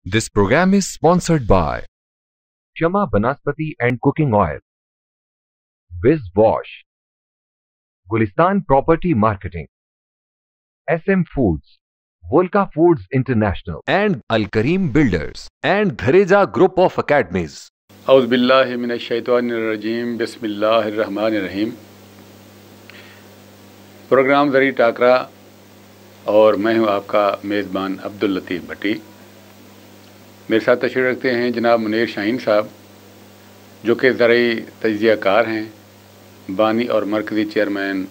This program is sponsored by Shama Banaspati and Cooking Oil, Wiz Wash, Gulistan Property Marketing, SM Foods, Volca Foods International, and Al Kareem Builders, and Dhareja Group of Academies. औज़ुबिल्लाहि मिनश्शैतानिर्रजीम, बिस्मिल्लाहिर्रहमानिर्रहीम। Programme ज़री टाकरा और मैं हूं आपका मेज़बान अब्दुल लतीफ़ भट्टी। मेरे साथ तशरीफ़ रखते हैं जनाब मुनीर शाहीन साहब, जो कि ज़राई तज्ज़ियाकार हैं, बानी और मरकज़ी चेयरमैन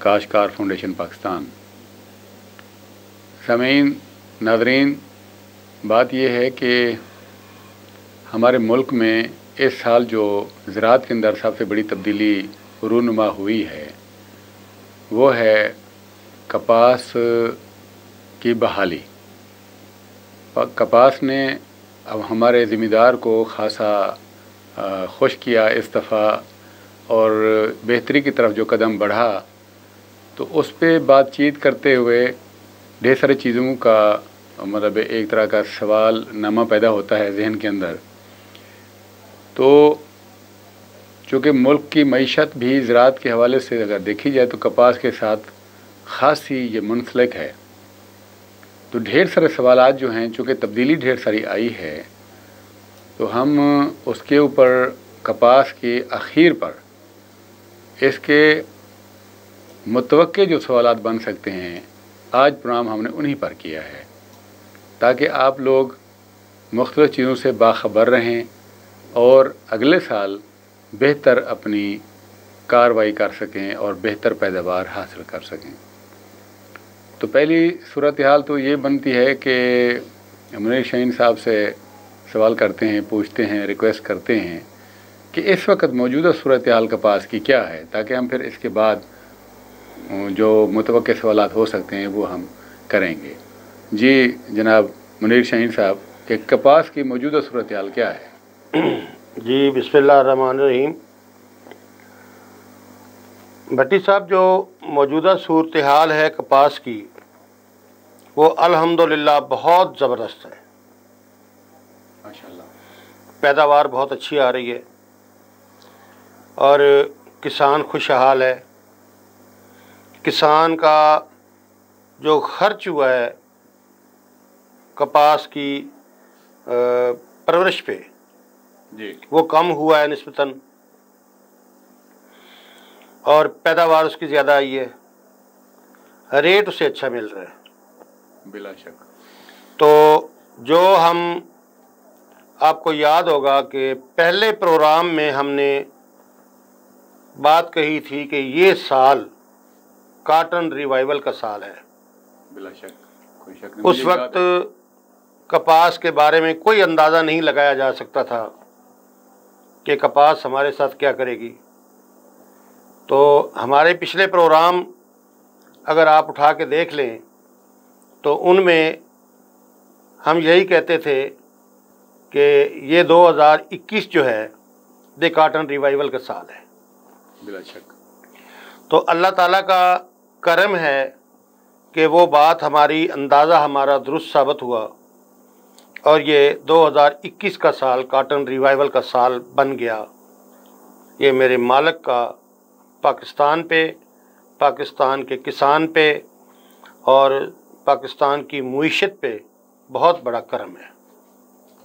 काश्तकार फाउंडेशन पाकिस्तान। सामीन, नाज़रीन, बात यह है कि हमारे मुल्क में इस साल जो ज़राअत के अंदर सबसे बड़ी तब्दीली रूनुमा हुई है वो है कपास की बहाली। कपास ने अब हमारे ज़मींदार को ख़ासा खुश किया इस दफ़ा, और बेहतरी की तरफ जो कदम बढ़ा तो उस पर बातचीत करते हुए ढेर सारी चीज़ों का मतलब एक तरह का सवाल नामा पैदा होता है जहन के अंदर। तो चूँकि मुल्क की मईशत भी ज़राअत के हवाले से अगर देखी जाए तो कपास के साथ ख़ासी ये मुंसलिक है। तो ढेर सारे सवालात जो हैं, चूँकि तब्दीली ढेर सारी आई है, तो हम उसके ऊपर कपास के आखिर पर इसके मुतवक्के जो सवालात बन सकते हैं, आज प्रोग्राम हमने उन्हीं पर किया है ताकि आप लोग मुख्तलिफ़ चीज़ों से बाखबर रहें और अगले साल बेहतर अपनी कार्रवाई कर सकें और बेहतर पैदावार हासिल कर सकें। तो पहली सूरत हाल तो ये बनती है कि मुनीर शाहीन साहब से सवाल करते हैं, पूछते हैं, रिक्वेस्ट करते हैं कि इस वक्त मौजूदा सूरत हाल कपास की क्या है, ताकि हम फिर इसके बाद जो मुतवक्के सवालात हो सकते हैं वो हम करेंगे। जी जनाब मुनीर शाहीन साहब, कि कपास की मौजूदा सूरत हाल क्या है? जी बिस्मिल्लाहिर्रहमानिर्रहीम। भट्टी साहब, जो मौजूदा सूरत हाल है कपास की, वो अल्हम्दुलिल्लाह बहुत ज़बरदस्त है। माशाअल्लाह पैदावार बहुत अच्छी आ रही है और किसान खुशहाल है। किसान का जो खर्च हुआ है कपास की परवरिश पे जी, वो कम हुआ है निस्बतन, और पैदावार उसकी ज़्यादा आई है, रेट उसे अच्छा मिल रहा है बिला शक। तो जो हम आपको याद होगा कि पहले प्रोग्राम में हमने बात कही थी कि ये साल काटन रिवाइवल का साल है। बिला शक, कोई शक नहीं। उस वक्त कपास के बारे में कोई अंदाज़ा नहीं लगाया जा सकता था कि कपास हमारे साथ क्या करेगी। तो हमारे पिछले प्रोग्राम अगर आप उठा के देख लें तो उनमें हम यही कहते थे कि ये 2021 जो है दे काटन रिवाइवल का साल है। बिला शक। तो अल्लाह ताला का करम है कि वो बात हमारी अंदाज़ा हमारा दुरुस्त साबित हुआ और ये 2021 का साल काटन रिवाइवल का साल बन गया। ये मेरे मालिक का पाकिस्तान पे, पाकिस्तान के किसान पे और पाकिस्तान की मुईशत पे बहुत बड़ा करम है।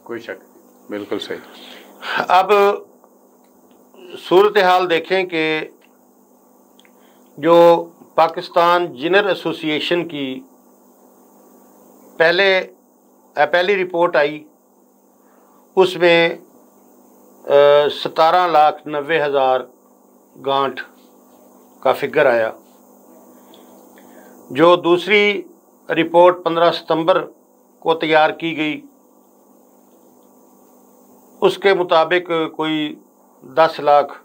कोई शक नहीं, बिल्कुल सही। अब सूरत हाल देखें कि जो पाकिस्तान जिनर एसोसिएशन की पहली रिपोर्ट आई, उसमें 17,90,000 गांठ का फिगर आया। जो दूसरी रिपोर्ट 15 सितंबर को तैयार की गई, उसके मुताबिक कोई 10 लाख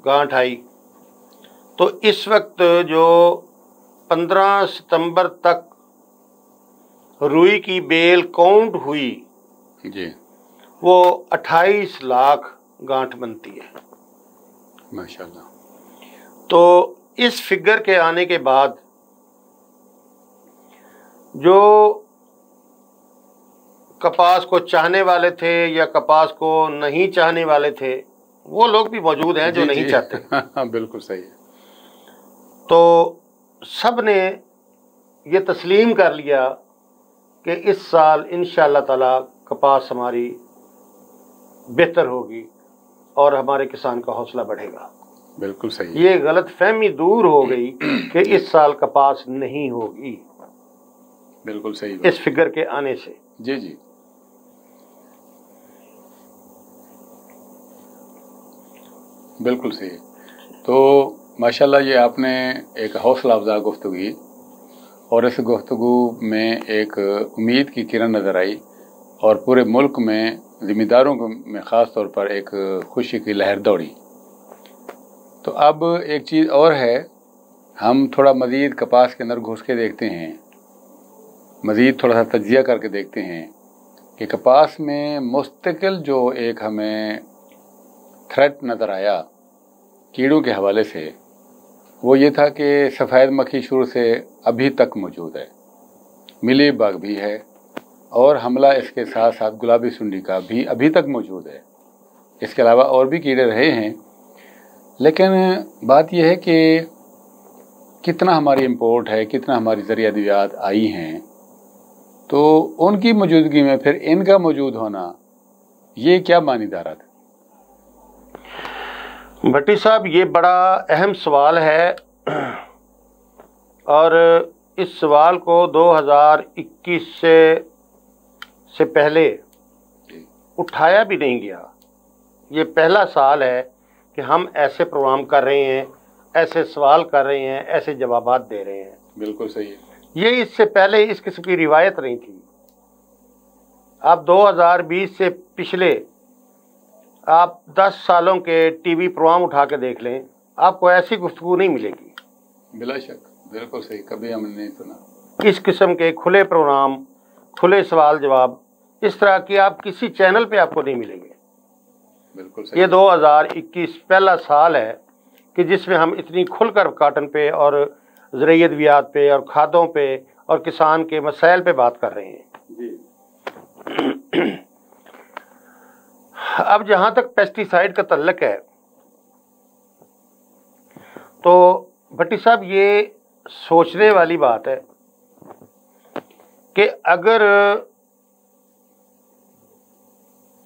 गांठ आई। तो इस वक्त जो 15 सितंबर तक रुई की बेल काउंट हुई जी, वो 28 लाख गांठ बनती है माशाल्लाह। तो इस फिगर के आने के बाद जो कपास को चाहने वाले थे या कपास को नहीं चाहने वाले थे, वो लोग भी मौजूद हैं जो नहीं चाहते। हाँ, बिल्कुल सही है। तो सब ने ये तस्लीम कर लिया कि इस साल इंशाअल्लाह ताला कपास हमारी बेहतर होगी और हमारे किसान का हौसला बढ़ेगा। बिल्कुल सही है। ये गलत फहमी दूर हो गई कि इस साल कपास नहीं होगी। बिल्कुल सही बात। इस फिगर के आने से जी जी, बिल्कुल सही। तो माशाल्लाह ये आपने एक हौसला अफजा गुफ्तगू की और इस गुफ्तगू में एक उम्मीद की किरण नज़र आई और पूरे मुल्क में ज़िम्मेदारों में ख़ास तौर पर एक खुशी की लहर दौड़ी। तो अब एक चीज़ और है, हम थोड़ा मज़ीद कपास के अंदर घुस के देखते हैं, मज़ीद थोड़ा सा तज्जिया करके देखते हैं कि कपास में मुस्तकिल जो एक हमें थ्रेट नज़र आया कीड़ों के हवाले से, वो ये था कि सफ़ेद मक्खी शुरू से अभी तक मौजूद है, मिली बग भी है और हमला इसके साथ साथ गुलाबी सुंडी का भी अभी तक मौजूद है। इसके अलावा और भी कीड़े रहे हैं, लेकिन बात यह है कि कितना हमारी इंपोर्ट है, कितना हमारी ज़रिया अद्वियात आई हैं, तो उनकी मौजूदगी में फिर इनका मौजूद होना ये क्या मानी दारत? भट्टी साहब, ये बड़ा अहम सवाल है और इस सवाल को 2021 से पहले उठाया भी नहीं गया। ये पहला साल है कि हम ऐसे प्रोग्राम कर रहे हैं, ऐसे सवाल कर रहे हैं, ऐसे जवाबात दे रहे हैं। बिल्कुल सही है। ये इससे पहले इस किस्म की रिवायत नहीं थी। आप 2020 से पिछले आप 10 सालों के टीवी प्रोग्राम उठा के देख लें, आपको ऐसी गुफ्तगू नहीं मिलेगी। बिला शक, बिल्कुल सही, कभी हमने नहीं सुना इस किस्म के खुले प्रोग्राम, खुले सवाल जवाब इस तरह की आप किसी चैनल पे आपको नहीं मिलेंगे। बिल्कुल सही। ये 2021 पहला साल है कि जिसमें हम इतनी खुलकर काटन पे और ज़रिए अद्वियात पे और खादों पे और किसान के मसाइल पे बात कर रहे हैं जी। अब जहाँ तक पेस्टिसाइड का तल्लक है, तो भट्टी साहब ये सोचने वाली बात है कि अगर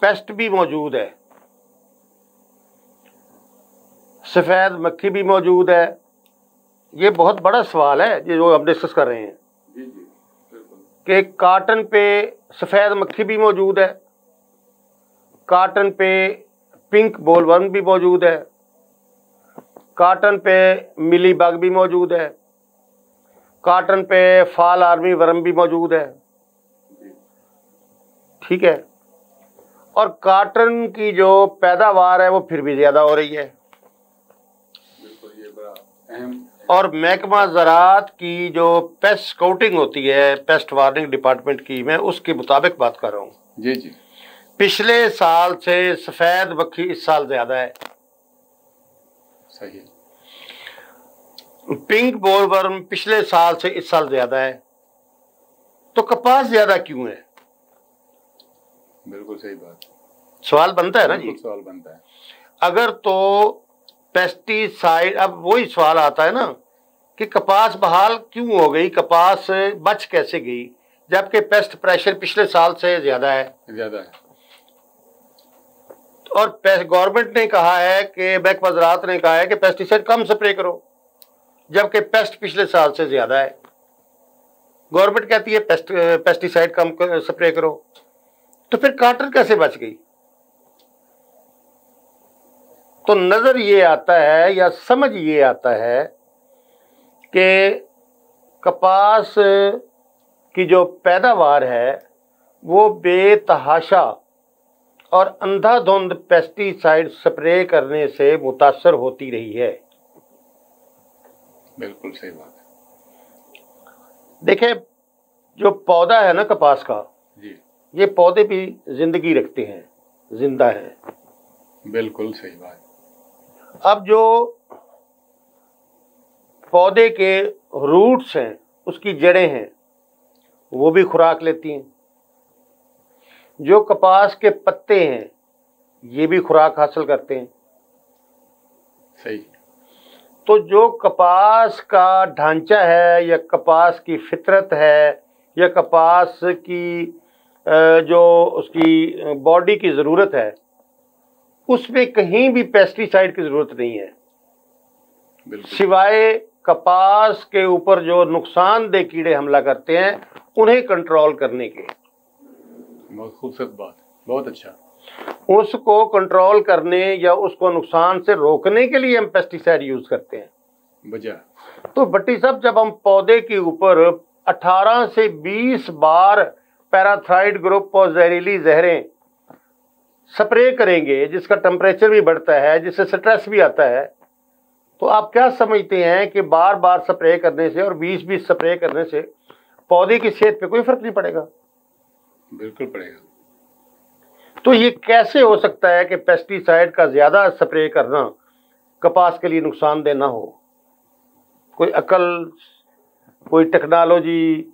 पेस्ट भी मौजूद है, सफ़ेद मक्खी भी मौजूद है, ये बहुत बड़ा सवाल है जो हम डिस्कस कर रहे हैं जी जी, बिल्कुल। कि काटन पे सफ़ेद मक्खी भी मौजूद है, काटन पे पिंक बोलवर्म भी मौजूद है, काटन पे मिली बग भी मौजूद है, काटन पे फाल आर्मी वर्म भी मौजूद है। ठीक है, और काटन की जो पैदावार है वो फिर भी ज़्यादा हो रही है। बिल्कुल, ये बड़ा अहम। और महकमा ज़राअत की जो पेस्ट स्काउटिंग होती है, पेस्ट वार्निंग डिपार्टमेंट की, मैं उसके मुताबिक बात कर रहा हूँ। जी जी, पिछले साल से सफ़ेद मक्खी इस साल ज़्यादा है, सही है। पिंक बोलवर्म पिछले साल से इस साल ज़्यादा है, तो कपास ज़्यादा क्यों है? बिल्कुल सही बात। सवाल बनता है ना जी। सवाल बनता है। अगर तो पेस्टिसाइड, अब वही सवाल आता है ना कि कपास बहाल क्यों हो गई, कपास बच कैसे गई, जबकि पेस्ट प्रेशर पिछले साल से ज़्यादा है। और गवर्नमेंट ने कहा है कि महकमा ज़राअत ने कहा है कि पेस्टिसाइड कम स्प्रे करो, जबकि पेस्ट पिछले साल से ज़्यादा है। गवर्नमेंट कहती है पेस्टिसाइड कम स्प्रे करो, तो फिर काटन कैसे बच गई? तो नज़र ये आता है या समझ ये आता है कि कपास की जो पैदावार है वो बेतहाशा और अंधाधुंध पेस्टिसाइड स्प्रे करने से मुतासर होती रही है। बिल्कुल सही बात है। देखें, जो पौधा है ना कपास का जी, ये पौधे भी जिंदगी रखते हैं, जिंदा है। बिल्कुल सही बात। अब जो पौधे के रूट्स हैं, उसकी जड़ें हैं, वो भी खुराक लेती हैं। जो कपास के पत्ते हैं ये भी खुराक हासिल करते हैं। सही। तो जो कपास का ढांचा है या कपास की फितरत है या कपास की जो उसकी बॉडी की ज़रूरत है, उसमें कहीं भी पेस्टिसाइड की ज़रूरत नहीं है, सिवाय कपास के ऊपर जो नुकसानदेह कीड़े हमला करते हैं उन्हें कंट्रोल करने के। बहुत खूबसूरत बात, बहुत अच्छा। उसको कंट्रोल करने या उसको नुकसान से रोकने के लिए हम पेस्टिसाइड यूज करते हैं। वजह तो भट्टी साहब, जब हम पौधे के ऊपर 18 से 20 बार पैराथ्राइड ग्रुप और जहरीली जहरें स्प्रे करेंगे, जिसका टेम्परेचर भी बढ़ता है, जिससे स्ट्रेस भी आता है, तो आप क्या समझते हैं कि बार बार स्प्रे करने से और 20-20 स्प्रे करने से पौधे की सेहत पे कोई फर्क नहीं पड़ेगा? बिल्कुल पड़ेगा। तो ये कैसे हो सकता है कि पेस्टिसाइड का ज्यादा स्प्रे करना कपास के लिए नुकसानदेह ना हो? कोई अकल, कोई टेक्नोलॉजी,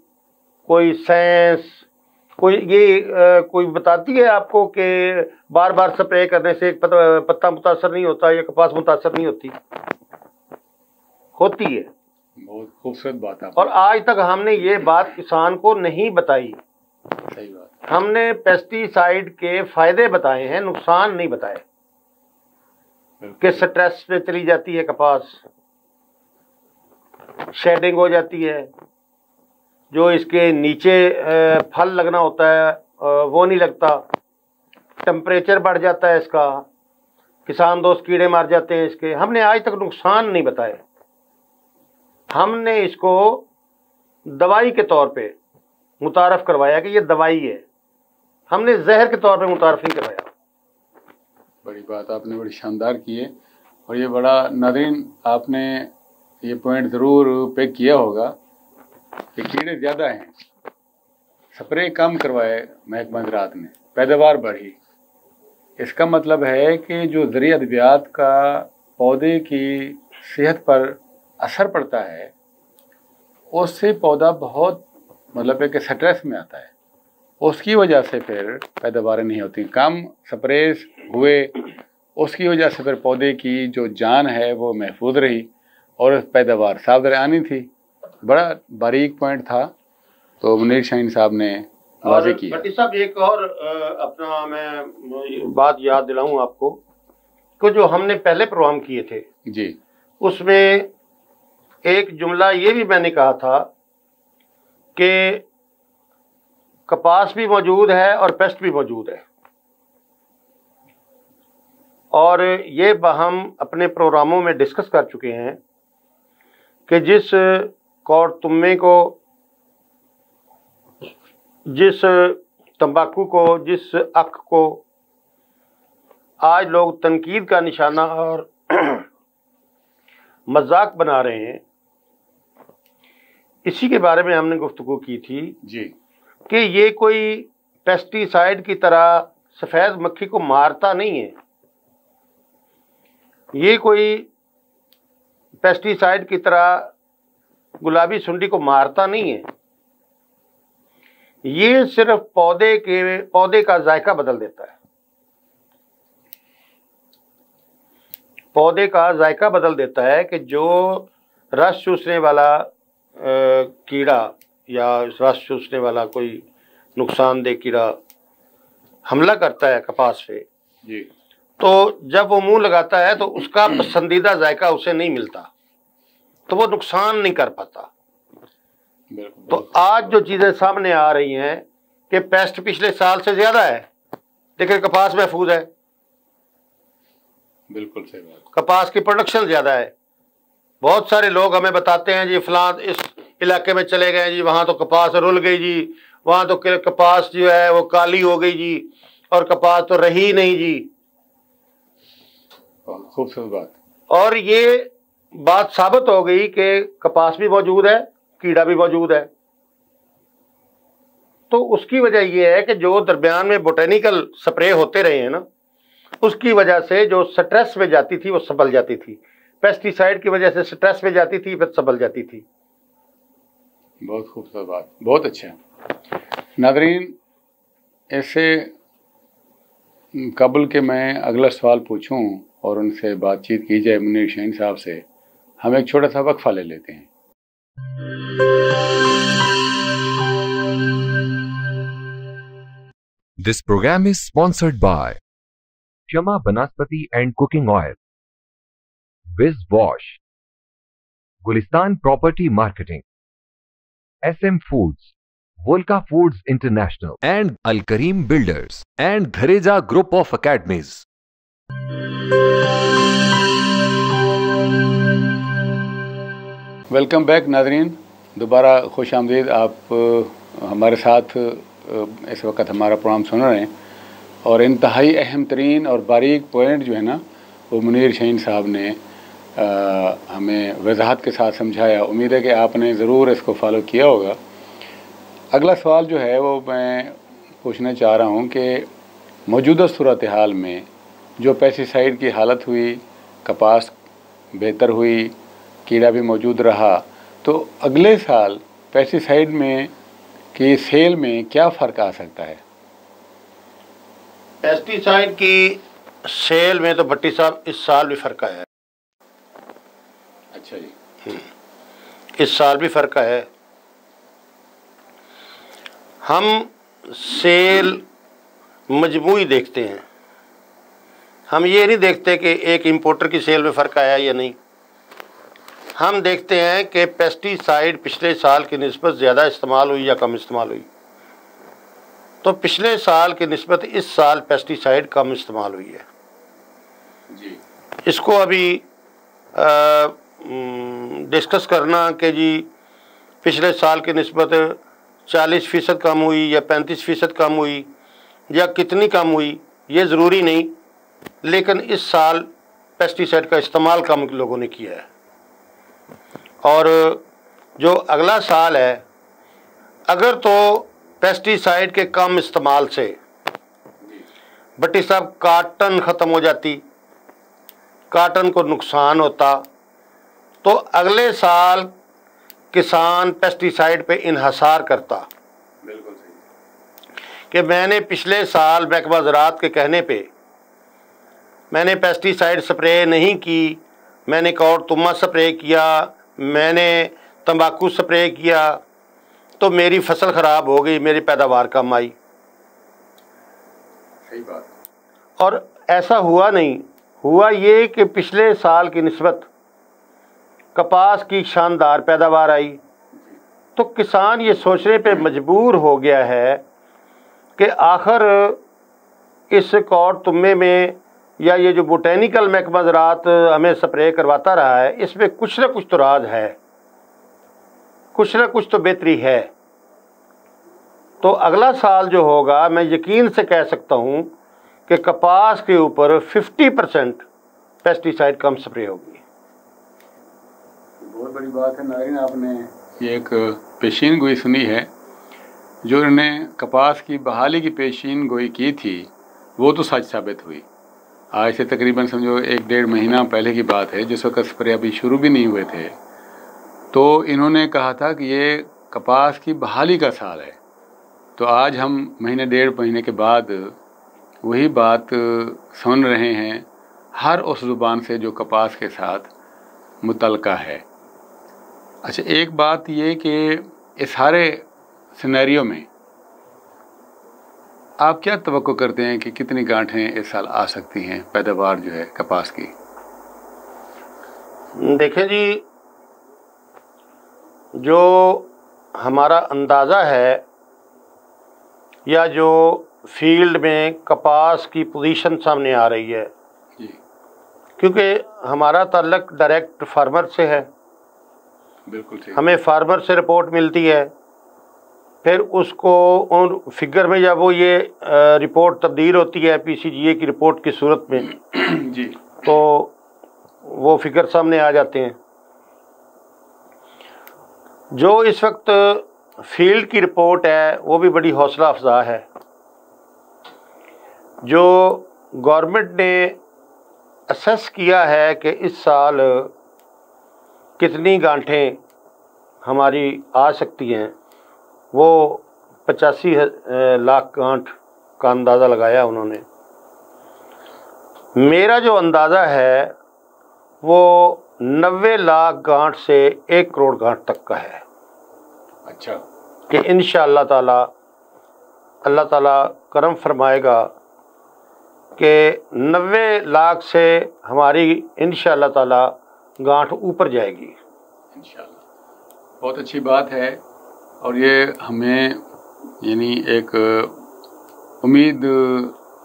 कोई साइंस, कोई बताती है आपको कि बार बार स्प्रे करने से पत्ता मुतासर नहीं होता या कपास मुतासर नहीं होती? होती है। बहुत खूबसूरत बात है। और आज तक हमने ये बात किसान को नहीं बताई। सही बात। हमने पेस्टिसाइड के फायदे बताए हैं, नुकसान नहीं बताए कि स्ट्रेस पे चली जाती है कपास, शेडिंग हो जाती है, जो इसके नीचे फल लगना होता है वो नहीं लगता, टेम्परेचर बढ़ जाता है इसका, किसान दोस्त कीड़े मार जाते हैं इसके। हमने आज तक नुकसान नहीं बताए। हमने इसको दवाई के तौर पे मुतारफ करवाया कि ये दवाई है, हमने जहर के तौर पे मुतारफ नहीं करवाया। बड़ी बात आपने बड़ी शानदार की है, और ये बड़ा नाज़रीन आपने ये पॉइंट ज़रूर पे किया होगा कि कीड़े ज़्यादा हैं, स्प्रे कम करवाए महकमा ज़राअत ने, पैदावार बढ़ी। इसका मतलब है कि जो ज़रिए अद्वियात का पौधे की सेहत पर असर पड़ता है, उससे पौधा बहुत मतलब है कि स्ट्रेस में आता है, उसकी वजह से फिर पैदावारें नहीं होती, कम स्प्रेस हुए, उसकी वजह से फिर पौधे की जो जान है वो महफूज रही और पैदावार साफ आनी थी। बड़ा बारीक पॉइंट था, तो मुनीर शाहीन साहब ने वाज़ेह किया। भट्टी साहब, एक और अपना मैं बात याद दिलाऊं आपको कि जो हमने पहले प्रोग्राम किए थे जी, उसमें एक जुमला ये भी मैंने कहा था कि कपास भी मौजूद है और पेस्ट भी मौजूद है, और ये हम अपने प्रोग्रामों में डिस्कस कर चुके हैं कि जिस कौरतुम्मे को, जिस तंबाकू को, जिस अक को आज लोग तनकीद का निशाना और मजाक बना रहे हैं, इसी के बारे में हमने गुफ्तगू की थी जी कि ये कोई पेस्टिसाइड की तरह सफ़ेद मक्खी को मारता नहीं है, ये कोई पेस्टिसाइड की तरह गुलाबी सुंडी को मारता नहीं है, ये सिर्फ पौधे का जायका बदल देता है। पौधे का जायका बदल देता है कि जो रस चूसने वाला कीड़ा या रस चूसने वाला कोई नुकसानदेह कीड़ा हमला करता है कपास पे जी, तो जब वो मुंह लगाता है तो उसका पसंदीदा जायका उसे नहीं मिलता, तो वो नुकसान नहीं कर पाता। तो आज जो चीज़ें सामने आ रही हैं कि पेस्ट पिछले साल से ज़्यादा है लेकिन कपास महफूज है, बिल्कुल सही बात, कपास की प्रोडक्शन ज़्यादा है। बहुत सारे लोग हमें बताते हैं जी फलां इस इलाके में चले गए जी, वहाँ तो कपास रुल गई जी, वहाँ तो कपास जो है वो काली हो गई जी, और कपास तो रही नहीं जी। खूबसूरत बात। और ये बात साबित हो गई कि कपास भी मौजूद है, कीड़ा भी मौजूद है। तो उसकी वजह यह है कि जो दरमियान में बोटेनिकल स्प्रे होते रहे हैं ना, उसकी वजह से जो स्ट्रेस में जाती थी वो संभल जाती थी, पेस्टिसाइड की वजह से स्ट्रेस में जाती थी फिर संभल जाती थी। बहुत खूबसूरत बात, बहुत अच्छा। नादरीन, इससे कबल के मैं अगला सवाल पूछूं और उनसे बातचीत की जाए मुनीर शाहीन साहब से, हम एक छोटा सा वक्फा ले लेते हैं। This program is sponsored by Shama Banaspati and Cooking Oil, Wiz Wash, Gulistan Property Marketing, SM Foods, Volca Foods International, and Al Kareem Builders, and Dhareja Group of Academies. Welcome back Nadreen, दोबारा खुश आमदीद। आप हमारे साथ इस वक्त हमारा programme सुन रहे हैं और इंतहाई अहम तरीन और बारीक पॉइंट जो है ना वो मुनीर शाहीन साहब ने हमें वजाहत के साथ समझाया। उम्मीद है कि आपने ज़रूर इसको फॉलो किया होगा। अगला सवाल जो है वो मैं पूछना चाह रहा हूँ कि मौजूदा सूरत हाल में जो पेस्टिसाइड की हालत हुई, कपास बेहतर हुई, कीड़ा भी मौजूद रहा, तो अगले साल पेस्टिसाइड में की सेल में क्या फ़र्क आ सकता है? पेस्टिसाइड की सेल में तो भट्टी साहब इस साल भी फ़र्क आया है। अच्छा जी। इस साल भी फ़र्क आया है। हम सेल मजमूई देखते हैं, हम ये नहीं देखते कि एक इंपोर्टर की सेल में फ़र्क आया या नहीं। हम देखते हैं कि पेस्टिसाइड पिछले साल की निस्बत ज़्यादा इस्तेमाल हुई या कम इस्तेमाल हुई। तो पिछले साल की निस्बत इस साल पेस्टिसाइड कम इस्तेमाल हुई है जी। इसको अभी डिस्कस करना कि जी पिछले साल की निस्बत 40% कम हुई या 35% कम हुई या कितनी कम हुई, ये ज़रूरी नहीं, लेकिन इस साल पेस्टिसाइड का इस्तेमाल कम लोगों ने किया है। और जो अगला साल है, अगर तो पेस्टिसाइड के कम इस्तेमाल से भट्टी साहब काटन ख़त्म हो जाती, काटन को नुकसान होता, तो अगले साल किसान पेस्टिसाइड पे इन्हसार करता। बिल्कुल सही कि मैंने पिछले साल महकमा ज़राअत के कहने पे मैंने पेस्टिसाइड स्प्रे नहीं की, मैंने कौड़तुमा स्प्रे किया, मैंने तंबाकू स्प्रे किया, तो मेरी फसल ख़राब हो गई, मेरी पैदावार कम आई। सही बात। और ऐसा हुआ नहीं, हुआ ये कि पिछले साल की निस्बत कपास की शानदार पैदावार आई। तो किसान ये सोचने पे मजबूर हो गया है कि आखिर इस कौड़तुमे में या ये जो बोटेनिकल महकमा ज़राअत हमें स्प्रे करवाता रहा है, इसमें कुछ ना कुछ तो राज है, कुछ ना कुछ तो बेहतरी है। तो अगला साल जो होगा, मैं यकीन से कह सकता हूँ कि कपास के ऊपर 50% पेस्टिसाइड कम स्प्रे होगी। बहुत बड़ी बात है नाज़रीन, आपने ये एक पेशीन गोई सुनी है। जो इन्होंने कपास की बहाली की पेशीन गोई की थी वो तो सच साबित हुई। आज से तकरीबन समझो 1-1.5 महीना पहले की बात है, जिस वक्त स्प्रे अभी शुरू भी नहीं हुए थे, तो इन्होंने कहा था कि ये कपास की बहाली का साल है। तो आज हम 1-1.5 महीने के बाद वही बात सुन रहे हैं हर उस ज़ुबान से जो कपास के साथ मुतल्का है। अच्छा, एक बात ये कि इस सारे सिनेरियो में आप क्या तवक्को करते हैं कि कितनी गांठें इस साल आ सकती हैं, पैदावार जो है कपास की? देखें जी, जो हमारा अंदाज़ा है या जो फील्ड में कपास की पोजीशन सामने आ रही है जी, क्योंकि हमारा ताल्लुक डायरेक्ट फार्मर से है, बिल्कुल ठीक। हमें फार्मर से रिपोर्ट मिलती है, फिर उसको उन फिगर में जब वो ये रिपोर्ट तब्दील होती है PCGA की रिपोर्ट की सूरत में जी, तो वो फिगर सामने आ जाते हैं। जो इस वक्त फील्ड की रिपोर्ट है वो भी बड़ी हौसला अफजा है। जो गवर्नमेंट ने असेस किया है कि इस साल कितनी गांठें हमारी आ सकती हैं, वो लाख गांठ का अंदाज़ा लगाया उन्होंने। मेरा जो अंदाज़ा है वो 90 लाख गांठ से 1 करोड़ गांठ तक का है। अच्छा। कि इंशाअल्लाह ताला अल्लाह ताला करम फरमाएगा कि 90 लाख से हमारी इंशाअल्लाह ताला गांठ ऊपर जाएगी इंशाअल्लाह। बहुत अच्छी बात है और ये हमें यानी एक उम्मीद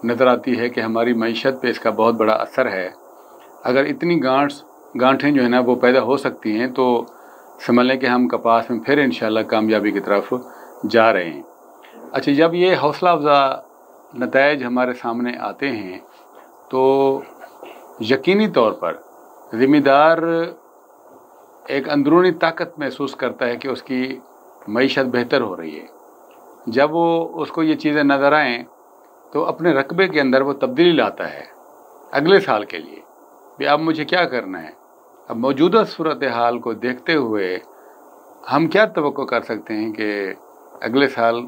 नज़र आती है कि हमारी मईशत पे इसका बहुत बड़ा असर है। अगर इतनी गांठें जो है ना वो पैदा हो सकती हैं तो समझ लें कि हम कपास में फिर इंशाअल्लाह कामयाबी की तरफ जा रहे हैं। अच्छा, जब ये हौसला अफ़ज़ा नताइज हमारे सामने आते हैं तो यकीनी तौर पर ज़िम्मेदार एक अंदरूनी ताकत महसूस करता है कि उसकी मईशत बेहतर हो रही है। जब वो उसको ये चीज़ें नज़र आएँ तो अपने रकबे के अंदर वो तब्दीली लाता है अगले साल के लिए भी अब मुझे क्या करना है। अब मौजूदा सूरत हाल को देखते हुए हम क्या तवक्को कर सकते हैं कि अगले साल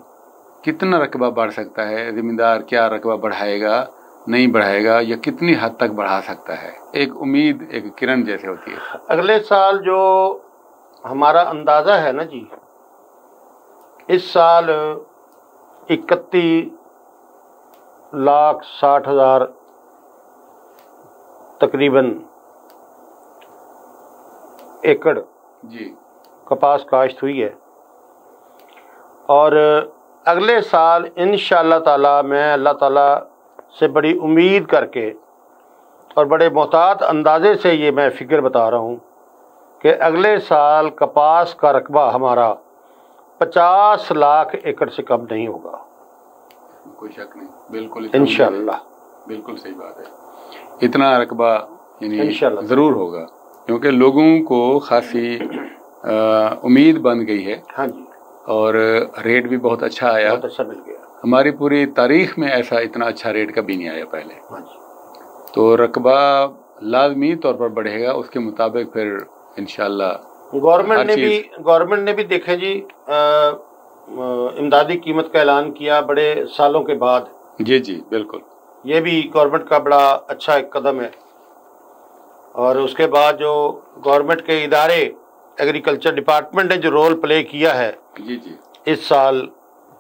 कितना रकबा बढ़ सकता है, ज़िम्मेदार क्या रकबा बढ़ाएगा नहीं बढ़ाएगा या कितनी हद तक बढ़ा सकता है। एक उम्मीद एक किरण जैसे होती है। अगले साल जो हमारा अंदाज़ा है ना जी, इस साल 31,60,000 तकरीबन एकड़ जी कपास काश्त हुई है। और अगले साल इंशाअल्लाह ताला मैं अल्लाह ताला से बड़ी उम्मीद करके और बड़े मोहतात अंदाज़े से ये मैं फ़िक्र बता रहा हूँ कि अगले साल कपास का रकबा हमारा 50 लाख एकड़ से कम नहीं होगा। कोई शक नहीं, बिल्कुल इंशाअल्लाह। बिल्कुल सही बात है। इतना रकबा यानी इंशाअल्लाह ज़रूर होगा क्योंकि लोगों को खासी उम्मीद बन गई है। हाँ जी। और रेट भी बहुत अच्छा आया, बहुत अच्छा मिल गया। हमारी पूरी तारीख में ऐसा इतना अच्छा रेट कभी नहीं आया पहले। हाँ जी। तो रकबा लाजमी तौर पर बढ़ेगा, उसके मुताबिक फिर इंशाअल्लाह गवर्नमेंट ने भी देखें जी इमदादी कीमत का ऐलान किया बड़े सालों के बाद। जी जी बिल्कुल, ये भी गवर्नमेंट का बड़ा अच्छा एक कदम है। और उसके बाद जो गवर्नमेंट के इदारे एग्रीकल्चर डिपार्टमेंट ने जो रोल प्ले किया है जी जी इस साल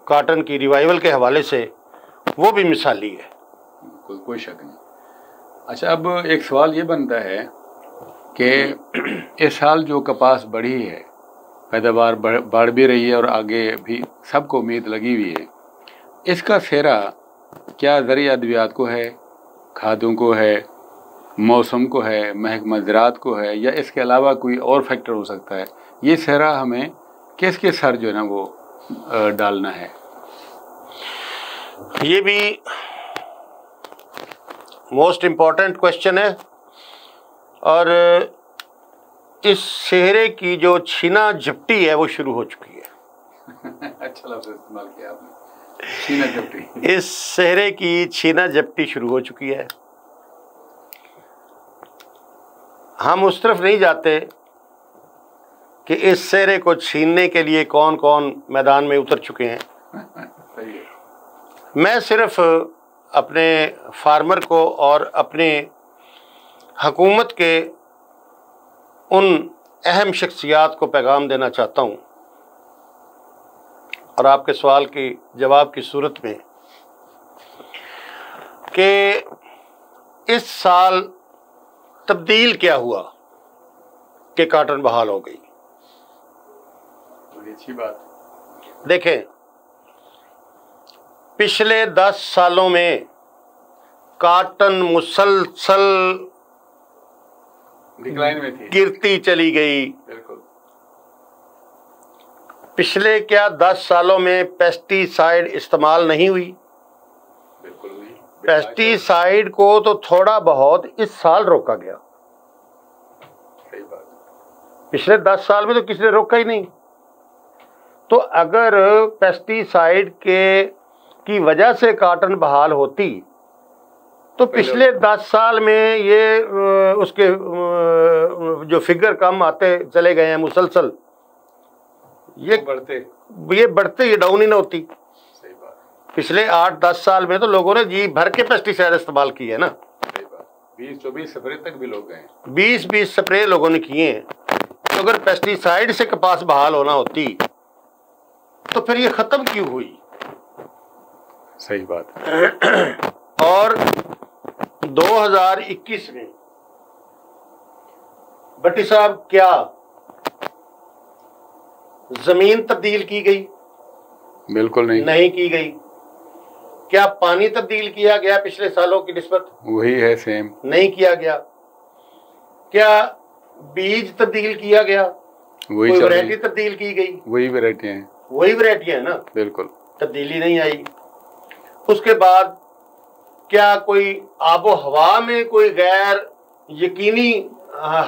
काटन की रिवाइवल के हवाले से, वो भी मिसाली है। कोई शक नहीं। अच्छा, अब एक सवाल ये बनता है कि इस साल जो कपास बढ़ी है, पैदावार बढ़ भी रही है और आगे भी सबको उम्मीद लगी हुई है, इसका सेहरा क्या ज़रिए अद्वियात को है, खादों को है, मौसम को है, महकमा ज़राअत को है, या इसके अलावा कोई और फैक्टर हो सकता है? ये सेहरा हमें किसके सर जो है ना वो डालना है? ये भी मोस्ट इम्पॉर्टेंट क्वेश्चन है। और इस सेहरे की जो छीना झपटी है वो शुरू हो चुकी है। अच्छा लफ्ज़ इस्तेमाल किया आपने, छीना झपटी। इस सेहरे की छीना झपटी शुरू हो चुकी है। हम उस तरफ नहीं जाते कि इस सेहरे को छीनने के लिए कौन कौन मैदान में उतर चुके हैं। सही है। मैं सिर्फ अपने फार्मर को और अपने हुकूमत के उन अहम शख्सियात को पैगाम देना चाहता हूँ और आपके सवाल की जवाब की सूरत में कि इस साल तब्दील क्या हुआ कि काटन बहाल हो गई। बड़ी अच्छी बात। देखें, पिछले 10 सालों में काटन मुसलसल डिक्लाइन में थी, गिरती चली गई। बिल्कुल। पिछले 10 सालों में पेस्टिसाइड इस्तेमाल नहीं हुई। बिल्कुल नहीं। पेस्टिसाइड को तो थोड़ा बहुत इस साल रोका गया। सही बात। पिछले 10 साल में तो किसी ने रोका ही नहीं। तो अगर पेस्टिसाइड की वजह से काटन बहाल होती तो पिछले 10 साल में ये उसके जो फिगर कम आते चले गए हैं मुसलसल, ये बढ़ते ये डाउन ही ना होती। पिछले 8-10 साल में तो लोगों ने जी भर के पेस्टिसाइड इस्तेमाल किए हैं ना। 20-24 स्प्रे तक भी लोग गए, 20 स्प्रे लोगों ने किए हैं। तो अगर पेस्टिसाइड से कपास बहाल होना होती तो फिर ये खत्म क्यों हुई? सही बात है। और 2021 में भट्टी साहब क्या जमीन तब्दील की गई? बिल्कुल नहीं की गई। क्या पानी तब्दील किया गया पिछले सालों की निस्बत? वही है, सेम। नहीं किया गया। क्या बीज तब्दील किया गया? वही कोई वैरायटी तब्दील की गई? वही वैरायटियां हैं। वही वैरायटियां है ना। बिल्कुल तब्दीली नहीं आई। उसके बाद क्या कोई आबो हवा में कोई गैर यकीनी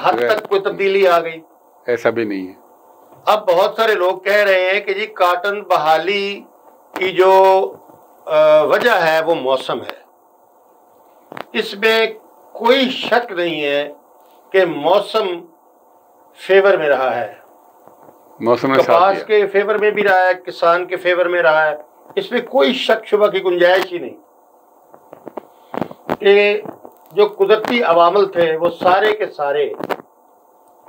हद तक कोई तब्दीली आ गई? ऐसा भी नहीं है। अब बहुत सारे लोग कह रहे हैं कि जी काटन बहाली की जो वजह है वो मौसम है। इसमें कोई शक नहीं है कि मौसम फेवर में रहा है। मौसम ने कपास के फेवर में भी रहा है, किसान के फेवर में रहा है। इसमें कोई शक शुबा की गुंजाइश ही नहीं कि जो कुदरती अवामल थे वो सारे के सारे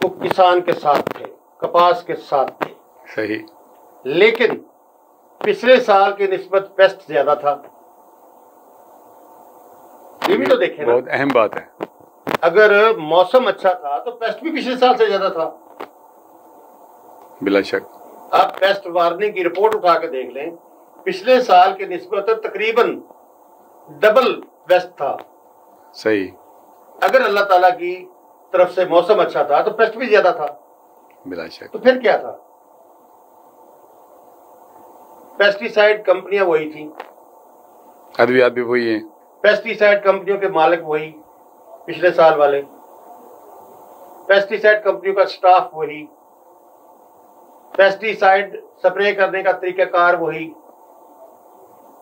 वो किसान के साथ थे, कपास के साथ थे। सही। लेकिन पिछले साल की निस्बत पेस्ट ज्यादा था। ये भी तो देखें ना, बहुत अहम बात है। अगर मौसम अच्छा था तो पेस्ट भी पिछले साल से ज्यादा था। बिला शक। आप पेस्ट वार्निंग की रिपोर्ट उठा के देख लें, पिछले साल की निस्बत तकरीबन डबल पेस्ट था। सही। अगर अल्लाह ताला की तरफ से मौसम अच्छा था तो पेस्ट भी ज्यादा था। बिला शक। तो फिर क्या था? पेस्टिसाइड कंपनियां वही थी, अद्वियात भी वही है, पेस्टिसाइड कंपनियों के मालिक वही पिछले साल वाले, पेस्टिसाइड कंपनियों का स्टाफ वही, पेस्टिसाइड स्प्रे करने का तरीकाकार वही,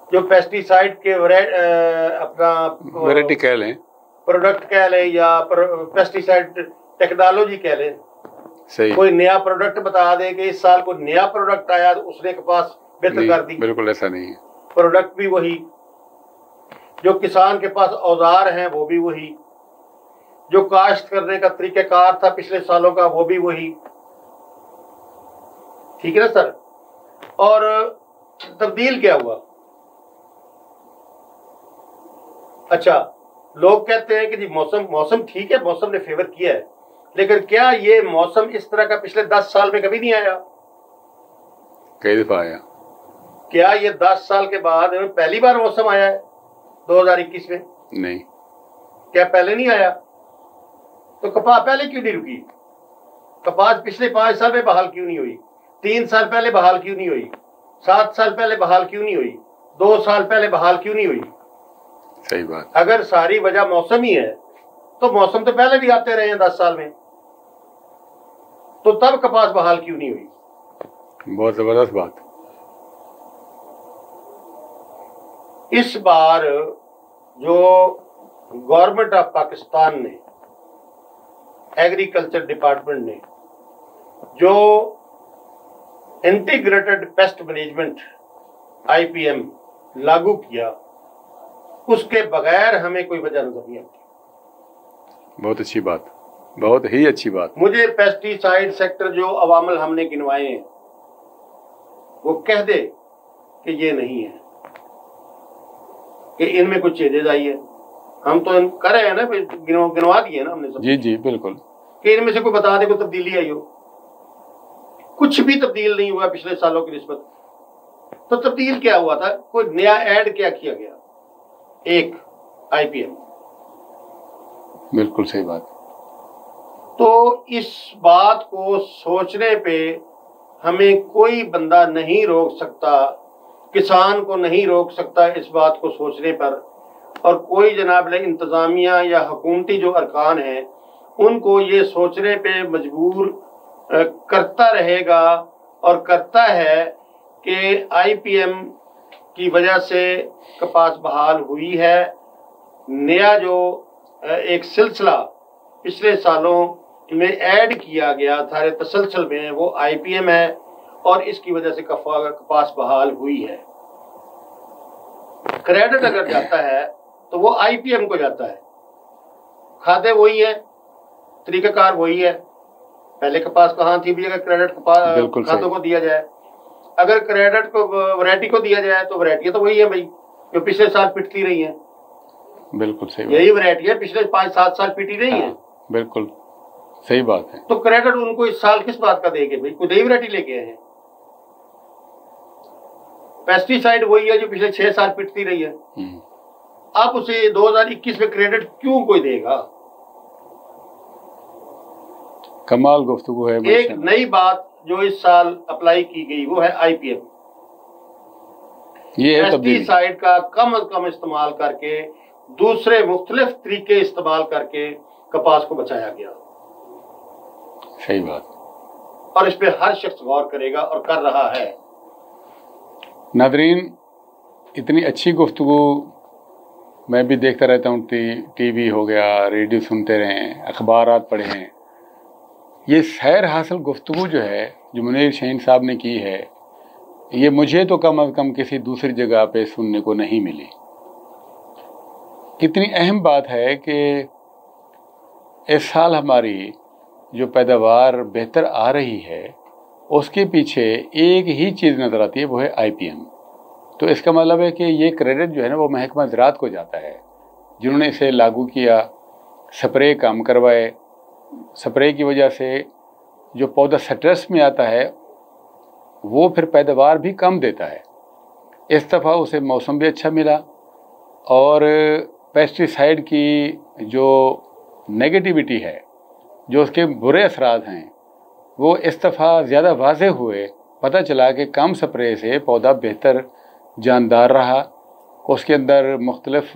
जो पेस्टिसाइड के अपना वैरायटी कह लें, प्रोडक्ट कह लें या पेस्टिसाइड टेक्नोलॉजी कह लें। सही। कोई नया प्रोडक्ट बता दे कि इस साल कोई नया प्रोडक्ट आया तो उसने कपास बेहतर कर दी। बिल्कुल ऐसा नहीं है। प्रोडक्ट भी वही, जो किसान के पास औजार हैं वो भी वही, जो काश्त करने का तरीकाकार था पिछले सालों का वो भी वही। ठीक है ना सर? और तब्दील क्या हुआ? अच्छा, लोग कहते हैं कि जी मौसम ठीक है, मौसम ने फेवर किया है, लेकिन क्या ये मौसम इस तरह का पिछले 10 साल में कभी नहीं आया? कई दफा आया। क्या ये 10 साल के बाद पहली बार मौसम आया है 2021 में? नहीं। क्या पहले नहीं आया? तो कपास पहले क्यों नहीं रुकी? कपास पिछले 5 साल में बहाल क्यों नहीं हुई? 3 साल पहले बहाल क्यों नहीं हुई? 7 साल पहले बहाल क्यों नहीं हुई? 2 साल पहले बहाल क्यों नहीं हुई? सही बात। अगर सारी वजह मौसम ही है तो मौसम तो पहले भी आते रहे हैं 10 साल में, तो तब कपास बहाल क्यों नहीं हुई? बहुत जबरदस्त बात। इस बार जो गवर्नमेंट ऑफ पाकिस्तान ने, एग्रीकल्चर डिपार्टमेंट ने जो इंटीग्रेटेड पेस्ट मैनेजमेंट IPM लागू किया, उसके बगैर हमें कोई वजह नजर नहीं आती। बहुत अच्छी बात, बहुत ही अच्छी बात। मुझे पेस्टिसाइड सेक्टर जो अवामल हमने गिनवाए हैं वो कह दे कि ये नहीं है, कि इनमें कुछ चेंजेस आई है। हम तो कर रहे हैं ना, गिनवा दिए ना हमने सब। जी जी बिल्कुल। कि इनमें से कोई बता दे कोई तब्दीली आई हो। कुछ भी तब्दील नहीं हुआ पिछले सालों की निस्बत। तो तब्दील क्या हुआ था? कोई नया ऐड क्या किया गया? एक IPM। बिल्कुल सही बात। तो इस बात को सोचने पे हमें कोई बंदा नहीं रोक सकता, किसान को नहीं रोक सकता इस बात को सोचने पर। और कोई जनाब इंतज़ामिया या हुकूमती जो अरकान हैं उनको ये सोचने पे मजबूर करता रहेगा और करता है कि IPM की वजह से कपास बहाल हुई है। नया जो एक सिलसिला पिछले सालों में ऐड किया गया था तसलसल में, वो IPM है और इसकी वजह से कपास बहाल हुई है। क्रेडिट अगर जाता है तो वो IPM को जाता है। खाते वही है, तरीकाकार वही है। पहले कपास कहाँ थी भी, अगर क्रेडिट खातों को दिया जाए, अगर क्रेडिट को वैरायटी को दिया जाए तो वैरायटी तो वही है भाई, जो पिछले साल पिटती रही है। बिल्कुल सही, यही वैरायटी है, पिछले 5-7 साल पिटी रही है। बिल्कुल सही बात है। तो क्रेडिट उनको इस साल किस बात का देंगे भाई? कोई नई वैरायटी लेके आए हैं। पेस्टिसाइड वही है जो पिछले 6 साल पिटती रही है। आप उसे 2021 में क्रेडिट क्यों कोई देगा? कमाल गुफ्तगू है। एक नई बात जो इस साल अप्लाई की गई वो है IPM। ये पेस्टिसाइड का कम से कम इस्तेमाल करके, दूसरे मुख्तलिफ तरीके इस्तेमाल करके कपास को बचाया गया। सही बात। और इस पे हर शख्स गौर करेगा और कर रहा है। नादरीन, इतनी अच्छी गुफ्तगू मैं भी देखता रहता हूँ। टीवी हो गया, रेडियो सुनते रहें, अखबारात पढ़े हैं। ये सैर हासिल गुफ्तगू जो है, जो मुनीर शहीन साहब ने की है, ये मुझे तो कम अज़ कम किसी दूसरी जगह पे सुनने को नहीं मिली। कितनी अहम बात है कि इस साल हमारी जो पैदावार बेहतर आ रही है, उसके पीछे एक ही चीज़ नज़र आती है, वो है IPM। तो इसका मतलब है कि ये क्रेडिट जो है ना, वो महकमा ज़राअत को जाता है, जिन्होंने इसे लागू किया, स्प्रे काम करवाए। स्प्रे की वजह से जो पौधा स्ट्रेस में आता है, वो फिर पैदावार भी कम देता है। इस दफ़ा उसे मौसम भी अच्छा मिला, और पेस्टिसाइड की जो नेगेटिविटी है, जो उसके बुरे असरात हैं, वो इस दफ़ा ज़्यादा वाज़ेह हुए। पता चला कि कम स्प्रे से पौधा बेहतर जानदार रहा, उसके अंदर मुख्तलिफ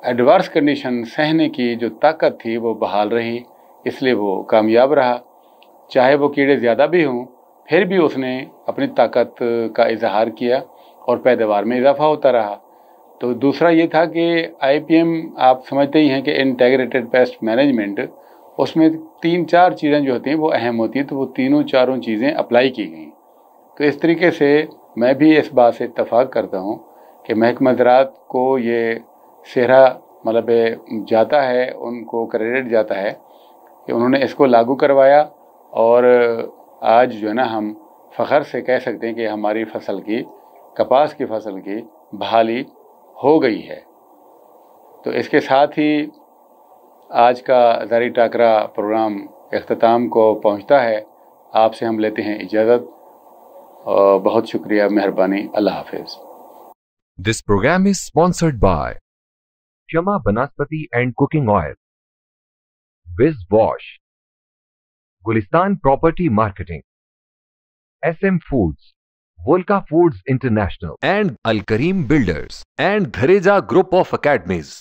एडवर्स कंडीशन सहने की जो ताकत थी वो बहाल रही, इसलिए वो कामयाब रहा। चाहे वो कीड़े ज़्यादा भी हों, फिर भी उसने अपनी ताकत का इजहार किया और पैदावार में इजाफा होता रहा। तो दूसरा ये था कि IPM आप समझते ही हैं कि इंटीग्रेटेड पेस्ट मैनेजमेंट, उसमें 3-4 चीज़ें जो होती हैं वो अहम होती हैं। तो वो तीनों चारों चीज़ें अप्लाई की गई। तो इस तरीके से मैं भी इस बात से इत्तफाक करता हूँ कि महकमा ज़राअत को ये सेहरा मतलब जाता है, उनको क्रेडिट जाता है कि उन्होंने इसको लागू करवाया। और आज जो है ना, हम फ़ख्र से कह सकते हैं कि हमारी फसल की, कपास की फसल की बहाली हो गई है। तो इसके साथ ही आज का ज़ारी टाकरा प्रोग्राम इख्तिताम को पहुंचता है। आपसे हम लेते हैं इजाज़त। बहुत शुक्रिया, मेहरबानी, अल्लाह हाफिज़। This program is sponsored by Shama Banaspati and Cooking Oil, Viz Wash, Gulistan Property Marketing, SM Foods, Volca Foods International, and Al Kareem Builders and Dhareja Group of Academies.